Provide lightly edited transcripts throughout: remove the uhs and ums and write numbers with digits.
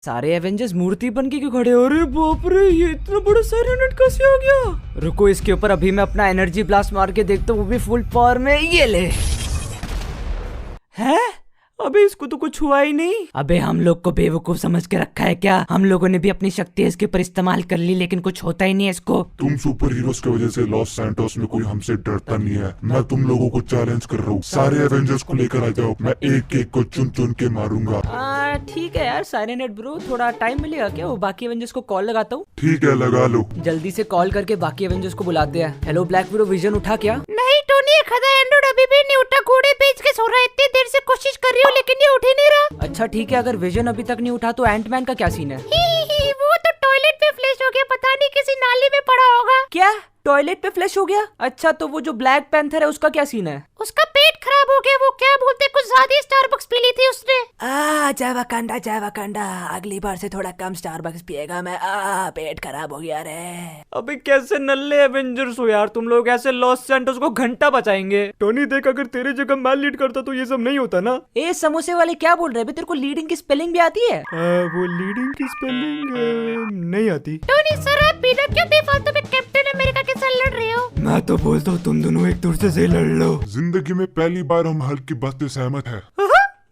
सारे एवेंजर्स मूर्ति बन के क्यों खड़े हो रहे? बाप रे, ये इतना बड़ा साइरेनेट कैसे आ गया? रुको, इसके ऊपर अभी मैं अपना एनर्जी ब्लास्ट मार के देखता हूँ, वो भी फुल पावर में। ये ले। हैं? अबे इसको तो कुछ हुआ ही नहीं। अबे हम लोग को बेवकूफ समझ के रखा है क्या? हम लोगों ने भी अपनी शक्ति इसके ऊपर इस्तेमाल कर ली, लेकिन कुछ होता ही नहीं है इसको। तुम सुपर हीरोज की वजह से लॉस सैंटोस में कोई हमसे डरता नहीं है। मैं तुम लोगों को चैलेंज कर रहा हूँ, सारे एवेंजर्स को लेकर आ जाओ, मैं एक एक को चुन चुन के मारूंगा। ठीक है यार साइरेनेट ब्रो, थोड़ा टाइम मिलेगा क्या? वो बाकी एवेंजर्स को कॉल लगाता हूँ। ठीक है, लगा लो। जल्दी से कॉल करके बाकी एवेंजर्स को बुलाते हैं। हेलो ब्लैक विडो, विजन उठा क्या? नहीं टोनी, खदा एंड्रॉइड अभी भी नहीं उठा, घोड़े बेच के सो रहा है। इतनी देर से कोशिश कर रही हूँ लेकिन ये उठ ही नहीं रहा। अच्छा ठीक है, अगर विजन अभी तक नहीं उठा तो एंटमैन का क्या सीन है? वो तो टॉयलेट में फ्लैश हो गया, पता नहीं किसी नाली में पड़ा होगा। क्या टॉयलेट पे फ्लैश हो गया? अच्छा, तो वो जो ब्लैक पैंथर है उसका क्या सीन है? उसका पेट खराब हो गया, वो क्या बोलते कुछ ज्यादा ही स्टारबक्स पी ली थी उसने। जय वकांडा, अगली बार से थोड़ा कम स्टारबक्स पिएगा मैं। पेट खराब हो गया रे। अबे कैसे नल्ले एवेंजर्स हो यार तुम लोग, ऐसे लॉस सैंटोस को घंटा बचाएंगे। टोनी देख, अगर तेरे जगह मैं लीड करता तो ये सब नहीं होता ना। ए समोसे वाले क्या बोल रहे हैं? तेरे को लीडिंग की स्पेलिंग भी आती है? वो लीडिंग की स्पेलिंग नहीं आती। टोनी सर, आप बिना क्यों बेफालतू में कैप्टन अमेरिका के साथ लड़ रहे हो? मैं तो बोलता हूँ तुम दोनों एक दूसरे से लड़ लो। जिंदगी में पहली बार हम हल्क की बात से सहमत है।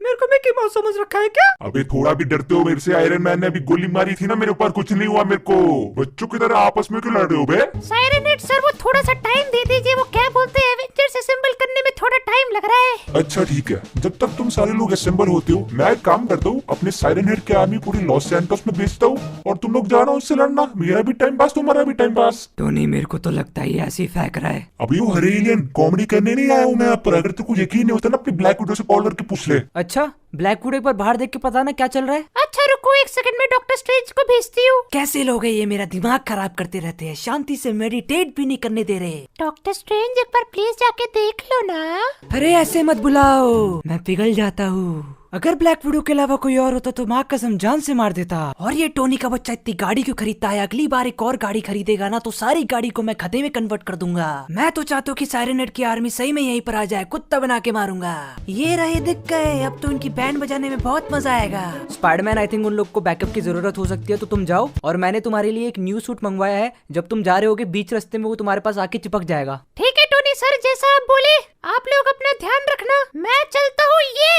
मेरे को मिकी माउस समझ रखा है क्या? अबे थोड़ा भी डरते हो मेरे से? आयरन मैन ने अभी गोली मारी थी ना मेरे ऊपर, कुछ नहीं हुआ मेरे को। बच्चों की तरह आपस में क्यों लड़ रहे हो बे? साइरेनेट सर, वो थोड़ा सा टाइम दे दीजिए। वो क्या बोलते हैं, एवेंजर्स असेंबल करने में थोड़ा टाइम लग रहा है। अच्छा ठीक है, जब तक तुम सारे लोग असेंबल होते हो, मैं एक काम करता हूँ, अपने साइरेनेट की आर्मी पूरी लॉस सैंटोस में भेजता हूँ और तुम लोग जाना उससे लड़ना। मेरा भी टाइम पास, तुम्हारा भी टाइम पास। टोनी मेरे को तो लगता है ऐसे ही फेंक रहा है। अभी वो हरे एलियन कॉमेडी करने नहीं आया हूँ मैं यहाँ पर। अगर तेरे को यकीन नहीं होता ना, अपनी ब्लैक विडो से कॉल करके पूछ ले। अच्छा, ब्लैक विडो एक बार बाहर देख के पता ना क्या चल रहा है। अच्छा रुको, एक सेकंड में डॉक्टर स्ट्रेंज को भेजती हूँ। कैसे लोग हैं ये, मेरा दिमाग खराब करते रहते हैं, शांति से मेडिटेट भी नहीं करने दे रहे। डॉक्टर स्ट्रेंज एक बार प्लीज जाके देख लो ना। अरे ऐसे मत बुलाओ, मैं पिघल जाता हूँ। अगर ब्लैक विडो के अलावा कोई और होता तो माँ कसम जान से मार देता। और ये टोनी का बच्चा इतनी गाड़ी क्यों खरीदता है? अगली बार एक और गाड़ी खरीदेगा ना तो सारी गाड़ी को मैं खदे में कन्वर्ट कर दूंगा। मैं तो चाहता हूँ कि साइरेनेट की आर्मी सही में यहीं पर आ जाए, कुत्ता बना के मारूंगा। ये रहे, दिख गए। अब तो इनकी बैंड बजाने में बहुत मजा आएगा। स्पाइडरमैन, आई थिंक उन लोग को बैकअप की जरूरत हो सकती है, तो तुम जाओ। और मैंने तुम्हारे लिए एक न्यू सूट मंगवाया है, जब तुम जा रहे होगे बीच रास्ते में वो तुम्हारे पास आके चिपक जाएगा। ठीक है टोनी सर, जैसा आप बोले। आप लोग अपना ध्यान रखना, मैं चलता हूँ। ये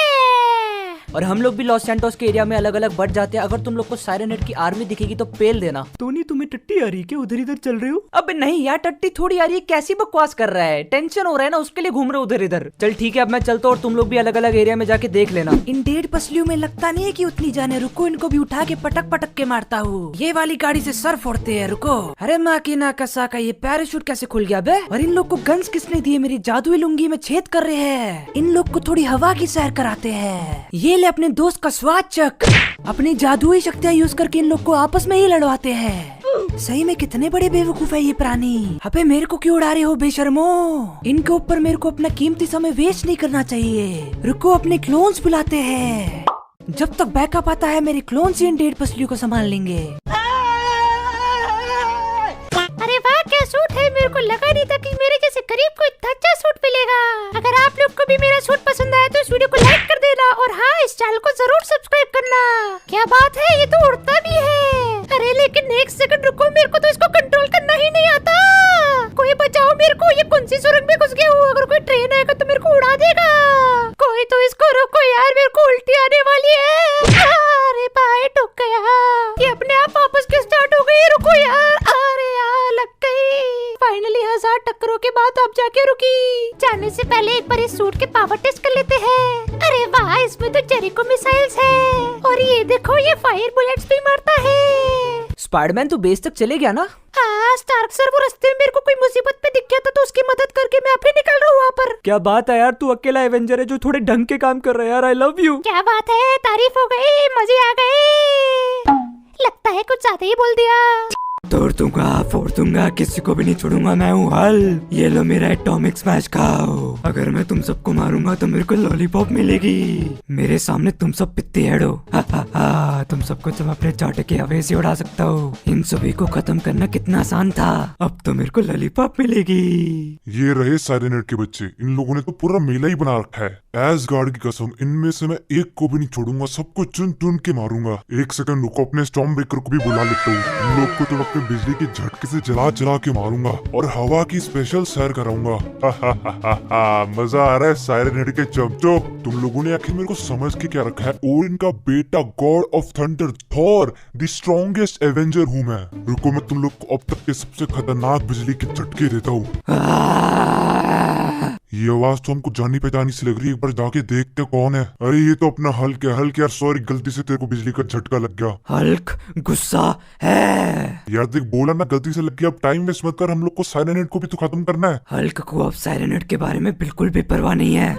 और हम लोग भी लॉस सैंटोस के एरिया में अलग अलग बढ़ जाते हैं। अगर तुम लोग को साइरेनेट की आर्मी दिखेगी तो पेल देना। टोनी तुम्हें टट्टी आ रही है क्या? उधर इधर चल रहे हो? अब नहीं यार, टट्टी थोड़ी आ रही है। कैसी बकवास कर रहा है? टेंशन हो रहा है ना, उसके लिए घूम रहे उधर इधर। चल ठीक है, अब मैं चलता हूँ और तुम लोग भी अलग अलग एरिया में जाके देख लेना। इन 1.5 पसलियों में लगता नहीं है कि उतनी जाने। रुको, इनको भी उठा के पटक पटक के मारता हूँ। ये वाली गाड़ी से सर फोड़ते हैं। रुको। अरे माँ की ना कसा का, ये पैराशूट कैसे खुल गया बे? और इन लोग को गन्स किसने दिए? मेरी जादुई लुंगी में छेद कर रहे हैं। इन लोग को थोड़ी हवा की सैर कराते हैं। ये ले अपने दोस्त का स्वाद चक। अपनी जादुई शक्तियाँ यूज करके इन लोग को आपस में ही लड़वाते हैं। सही में कितने बड़े बेवकूफ है ये प्राणी। अबे मेरे को क्यों उड़ा रहे हो बेशर्मो? इनके ऊपर मेरे को अपना कीमती समय वेस्ट नहीं करना चाहिए। रुको, अपने क्लोन्स बुलाते हैं। जब तक बैकअप आता है मेरे क्लोन्स ही इन 1.5 पसलियों को संभाल लेंगे। अरे वाह, क्या सूट है! मेरे को लगा नहीं था कि मेरे जैसे गरीब को इतना अच्छा सूट मिलेगा। अगर आप लोग को भी मेरा सूट पसंद आया तो इस वीडियो को लाइक कर देना और हाँ, इस चैनल को जरूर सब्सक्राइब करना। क्या बात है, ये तो उड़ता भी है। अरे लेकिन एक सेकंड रुको, मेरे को तो इसको कंट्रोल करना ही नहीं आता। कोई बचाओ मेरे को, ये कौन सी सुरंग में घुस गया हूँ? अगर कोई ट्रेन आएगा तो मेरे को उड़ा देगा। कोई तो इसको रोको यार, मेरे को उल्टी आने वाली है। अरे भाई टूट गया, ये अपने आप वापस क्यों स्टार्ट हो गई? रुको यार, अरे यार लग गई। फाइनली 1000 टक्करों के बाद अब जाके रुकी। जाने से पहले एक बार इस सूट के पावर टेस्ट कर लेते हैं। अरे वाह, इसमें तो जेरिको मिसाइल्स है और ये देखो, ये फायर बुलेट्स भी मारता है। स्पाइडरमैन तो बेस तक चले गया ना? हाँ स्टार्क सर, वो रास्ते में मेरे को कोई मुसीबत पे दिख गया था तो उसकी मदद करके मैं अभी निकल रहा हूँ वहाँ पर। क्या बात है यार, तू अकेला एवेंजर है जो थोड़े ढंग के काम कर रहा है यार। I love you. क्या बात है, तारीफ हो गई, मजे आ गए। लगता है कुछ ज्यादा ही बोल दिया। तोड़ दूंगा, फोड़ दूंगा, किसी को भी नहीं छोड़ूंगा। मैं हूँ हल्क। ये लो मेरा एटॉमिक स्मैश खाओ। अगर मैं तुम सबको मारूंगा तो मेरे को लॉलीपॉप मिलेगी। मेरे सामने तुम सब पित्ती हेड हो। तुम सबको जब अपने चाटे के हवे से उड़ा सकता हूँ। इन सभी को खत्म करना कितना आसान था। अब तो मेरे को लॉलीपॉप मिलेगी। ये रहे साइरन हेड के बच्चे। इन लोगों ने तो पूरा मेला ही बना रखा है। एसगार्ड की कसम, इनमें से मैं एक को भी नहीं छोड़ूंगा। सबको चुन चुन के मारूंगा। एक सेकंड रुको, अपने स्टॉर्म ब्रेकर को भी बुला लेता हूँ। इन लोग को तो अपने बिजली के झटके से जला जला के मारूंगा और हवा की स्पेशल सैर कराऊंगा। मजा आ रहा है साइरन हेड के चमचो। तुम लोगों ने आखिर मेरे को समझ के क्या रखा है? और इनका बेटा God of thunder Thor, the strongest Avenger हूँ मैं। रुको, मैं तुम लोग को अब तक के सबसे खतरनाक बिजली के झटके देता हूँ। ये आवाज तो हमको जानी पहचानी सी लग रही है। एक बार जाके देखते कौन है। अरे ये तो अपना हल्क है। हल्क यार, सॉरी, गलती से तेरे को बिजली का झटका लग गया। हल्क गुस्सा है। यार देख, बोला ना गलती से लग गया। अब टाइम वेस्ट मत कर, हम लोग को साइरन हेड को भी तो खत्म करना है। हल्क को अब साइरन हेड के बारे में बिल्कुल भी परवाह नहीं है।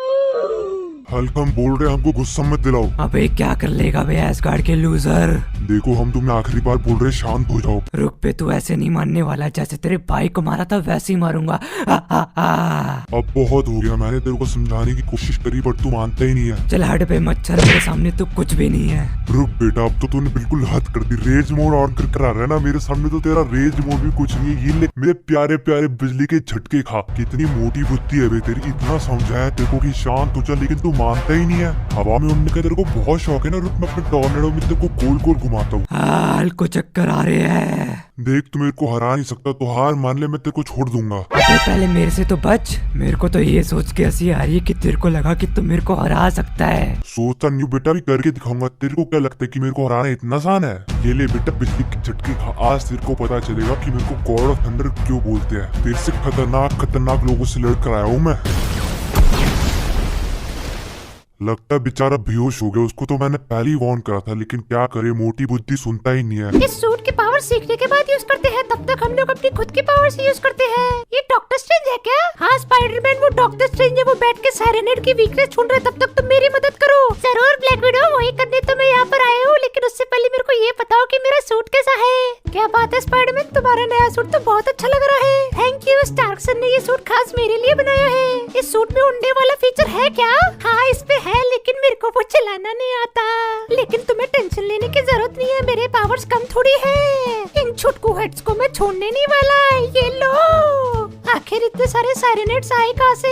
हल्क, हम बोल रहे हैं, हमको गुस्सा मत दिलाओ। अबे क्या कर लेगा बे एसगार्ड के लूजर। देखो, हम तुम्हें आखिरी बार बोल रहे, शांत हो जाओ। रुक पे, तू ऐसे नहीं मानने वाला। जैसे तेरे भाई को मारा था वैसे ही मारूंगा। अब बहुत हो गया। मैंने तेरे को समझाने की कोशिश करी पर तू मानता ही नहीं है। चल हट बे मच्छर, मेरे सामने तो कुछ भी नहीं है। रुक बेटा, अब तो तूने बिल्कुल हद कर दी। रेज मोड ऑन कर कर आ रहा है ना मेरे सामने, तो तेरा रेज मोड भी कुछ नहीं है। ये ले मेरे प्यारे प्यारे बिजली के झटके खा। कितनी मोटी बुद्धि है बे तेरी। इतना समझाया तेरे को कि शांत हो जा, लेकिन तू मानता ही नहीं है। हवा में उड़ने का तेरे को बहुत शौक है ना। रुक, मैं अपने टॉर्नेडो में तेरे को गोल गोल घुमाता हूँ। हल्क को चक्कर आ रहे हैं। देख, तू मेरे को हरा नहीं सकता, तो हार मान ले, मैं तेरे को छोड़ दूंगा। अबे पहले मेरे से तो बच। मेरे को तो ये सोच के हंसी आ रही है कि तेरे को लगा कि तू मेरे को हरा सकता है। सोचता नहीं बेटा, भी करके दिखाऊंगा। तेरे को क्या लगता है कि मेरे को हराना इतना आसान है? ये ले बेटा, बिजली के झटके खा। आज तेरे को पता चलेगा कि मेरे को गॉड ऑफ थंडर क्यों बोलते हैं। तेरे से खतरनाक खतरनाक लोगों से लड़कर आया हूँ मैं। लगता है बेचारा बेहोश हो गया। उसको तो मैंने पहले ही वार्न करा था, लेकिन क्या करे, मोटी बुद्धि सुनता ही नहीं है। इस सूट की पावर सीखने के बाद यूज करते हैं, तब तक हम लोग अपनी खुद की पावर से यूज करते हैं। ये डॉक्टर स्ट्रेंज है क्या? हाँ स्पाइडरमैन, वो डॉक्टर स्ट्रेंज है। वो बैठ के साइरन हेड की वीकनेस ढूंढ रहे, तब तक तुम मेरी मदद करो। जरूर ब्लैक विडो, वही करने तो मैं यहाँ पर आया हूँ। लेकिन उससे पहले मेरे को ये बताओ कि मेरा सूट कैसा है। क्या बात है स्पाइडरमैन, तुम्हारा नया सूट तो बहुत अच्छा लग रहा है। थैंक यू, स्टार्क सन ने ये सूट खास मेरे लिए बनाया है। इस सूट में उड़ने वाला फीचर है क्या? हाँ इस पे है, लेकिन मेरे को वो चलाना नहीं आता। लेकिन तुम्हें टेंशन लेने की जरूरत नहीं है, मेरे पावर्स कम थोड़ी है। इन छुटकू हेड्स को मैं छोड़ने नहीं वाला। ये लो, आखिर इतने सारे साइरन हेड्स आए कहाँ से?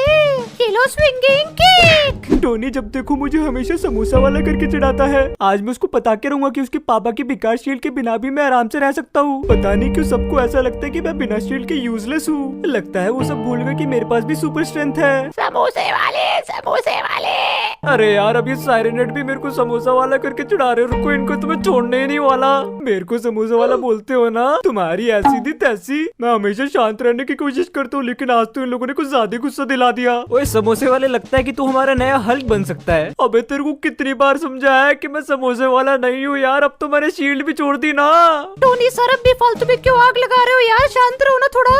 ये लो स्विंगिंग किक। टोनी जब देखो मुझे हमेशा समोसा वाला करके चिढ़ाता है। आज मैं उसको बता के रहूंगा कि उसके पापा की बेकार शील्ड के बिना भी मैं आराम से रह सकता हूँ। पता नहीं क्यों सबको ऐसा लगता है कि मैं बिना शील्ड के यूजलेस हूँ। लगता है वो सब भूल गए कि मेरे पास भी सुपर स्ट्रेंथ है। समोसे वाले, समोसे वाले। अरे यार, अब ये साइरन हेड भी मेरे को समोसा वाला करके चिढ़ा रहे। रुको, इनको तो मैं छोड़ने ही नहीं वाला। मेरे को समोसा वाला बोलते हो ना? तुम्हारी ऐसी थी तैसी। मैं हमेशा शांत रहने की कोशिश करता हूँ, लेकिन आज तो इन लोगों ने कुछ ज्यादा गुस्सा दिला दिया। ओए समोसे वाले, लगता है कि तू हमारा नया हल्क बन सकता है। अबे तेरे को कितनी बार समझाया है कि मैं समोसे वाला नहीं हूँ यार। अब तो मैंने शील्ड भी छोड़ दी ना। टोनी सर, अब भी फालतू में क्यों आग लगा रहे हो यार? शांत रहो ना थोड़ा।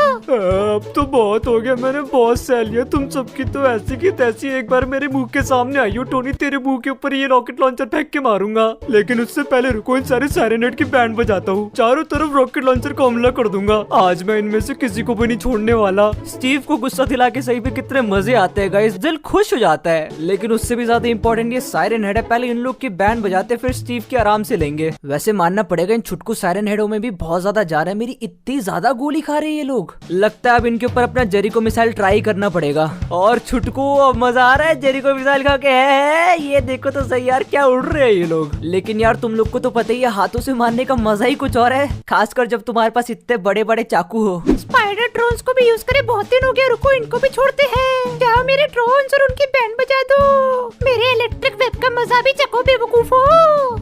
अब तो बहुत हो गया, मैंने बहुत सह लिया तुम सबकी। तो ऐसी की तैसी एक बार मेरे मुंह के सामने आई हो टोनी, तेरे मुंह के ऊपर ये रॉकेट लॉन्चर फेंक के मारूंगा। लेकिन उससे पहले रुको, इन सारे साइरन हेड की बैंड बजाता हूँ। चारों तरफ रॉकेट लॉन्चर को हमला कर दूंगा। आज मैं इनमें से किसी को भी नहीं छोड़ने वाला। स्टीव को गुस्सा दिला के सही पे कितने मजे आते हैं गाइस, दिल खुश हो जाता है। लेकिन उससे भी ज्यादा इंपॉर्टेंट ये साइरन हेड है। पहले इन लोग की बैंड बजाते, फिर स्टीव की आराम से लेंगे। वैसे मानना पड़ेगा, इन छुटकू साइरन हेडों में भी बहुत ज्यादा जा रहा है। मेरी इतनी ज्यादा गोली खा रहे हैं ये लोग। लगता है अब इनके ऊपर अपना जेरिको मिसाइल ट्राई करना पड़ेगा। और छुटकू, अब मजा आ रहा है जेरिको मिसाइल खा के। है ये देखो तो सही यार, क्या उड़ रहे हैं ये लोग। लेकिन यार तुम लोग को तो पता ही है, हाथों से मारने का मजा ही कुछ और है, खासकर जब तुम्हारे पास इतने बड़े बड़े चाकू हो। स्पाइडर ड्रोन्स को भी यूज करे बहुत दिन हो गया। रुको, इनको भी छोड़ते हैं। जाओ मेरे ड्रोन्स और उनकी बैंड बजा दो। मेरे इलेक्ट्रिक वेब का मजा भी चखो बेवकूफो।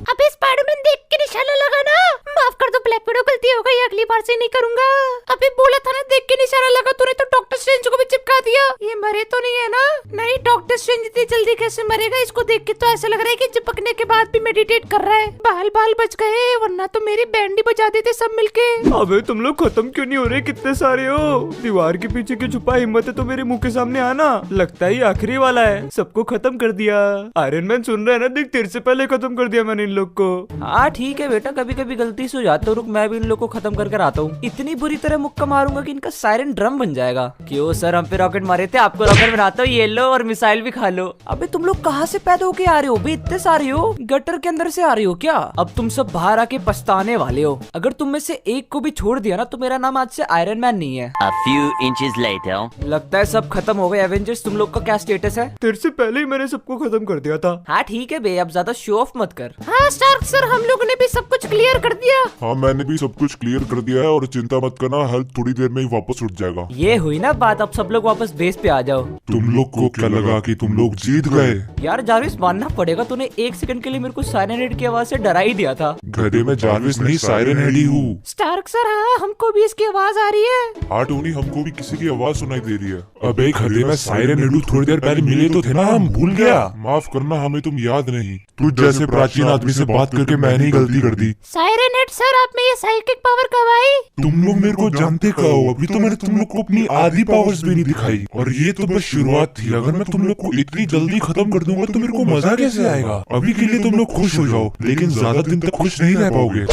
अबे स्पाइडरमैन, देख के निशाना लगाना। माफ कर दो ब्लैक विडो, गलती हो गई, अगली बार से नहीं करूंगा। अबे बोला था ना, देख के निशाना लगा तूने तो डॉक्टर स्ट्रेंज को भी चिपका दिया। ये मरे तो नहीं है ना? नहीं, डॉक्टर स्ट्रेंज इतनी जल्दी कैसे मरेगा? इसको देख के तो ऐसा लग रहा है कि चिपकने के बाद भी मेडिटेट कर रहा है। बाल बाल बच गए, वरना तो मेरी बैंड ही बजा देते सब मिलके। अबे तुम लोग खत्म क्यों नहीं हो रहे? कितने सारे हो? दीवार के पीछे की छुपा हिम्मत है तो मेरे मुंह के सामने आना। लगता है ये आखिरी वाला है, सबको खत्म कर दिया। आयरन मैन सुन रहा है ना? देख, तेरे से पहले खत्म कर दिया मैंने इन लोग को। हाँ ठीक है बेटा, कभी कभी गलती से हो जाता हूँ। रुक, मैं भी इन लोग को खत्म करके आता हूँ। इतनी बुरी तरह मुक्का मारूंगा कि इनका सायरन ड्रम बन जाएगा। क्यों सर, हम पे रॉकेट मारे थे, आपको रॉकेट बनाता हूँ। ये लो, और मिसाइल भी खा लो। अबे तुम लोग कहाँ से पैदा होके आ रहे हो? बे इतने सारे हो, गटर के अंदर से आ रहे हो क्या? अब तुम सब बाहर आके पछताने वाले हो। अगर तुम में से एक को भी छोड़ दिया ना तो मेरा नाम आज से आयरन मैन नहीं है। A few inches later. लगता है सब खत्म हो गए। एवेंजर्स, तुम लोग का क्या स्टेटस है? तेरे से पहले ही मैंने सबको खत्म कर दिया था। हाँ ठीक है बे, अब ज्यादा शो ऑफ मत कर। हाँ स्टार्क सर, हम लोगों ने भी सब कुछ क्लियर कर दिया। हाँ मैंने भी सब कुछ क्लियर कर दिया है और चिंता मत करना, हेल्थ थोड़ी देर में ही वापस उठ जाएगा। ये हुई ना बात, अब सब लोग वापस बेस पे आ जाओ। तुम लोग को क्या लगा कि तुम लोग जीत गए? यार जारविस, मानना पड़ेगा, तूने एक सेकंड के लिए मेरे को सायरन हेड की आवाज से डरा ही दिया था। गधे में जारविस नहीं, सायरन हेड ही हूँ। स्टार्क सर, हाँ हमको भी इसकी आवाज आ रही है। हाँ टोनी, हमको भी किसी की आवाज सुनाई दे रही है। अबे गधे में सायरन हेड हूँ, थोड़ी देर पहले मिले तो थे ना, हम भूल गया। माफ करना, हमें तुम याद नहीं। तू जैसे प्राचीन आदमी से बात करके मैंने ही गलती कर दी। सायरन हेड सर, आप में ये साइकिक पावर कब आई? तुम लोग मेरे को जानते कहाँ हो? अभी तो मैंने तुम लोग को अपनी आधी पावर्स भी नहीं दिखाई, और ये तो बस शुरुआत थी। अगर मैं तुम लोग को इतनी जल्दी खत्म कर दूंगा तो मेरे को मजा कैसे आएगा? अभी के लिए तुम लोग खुश हो जाओ, लेकिन ज्यादा दिन तक खुश नहीं रह पाओगे।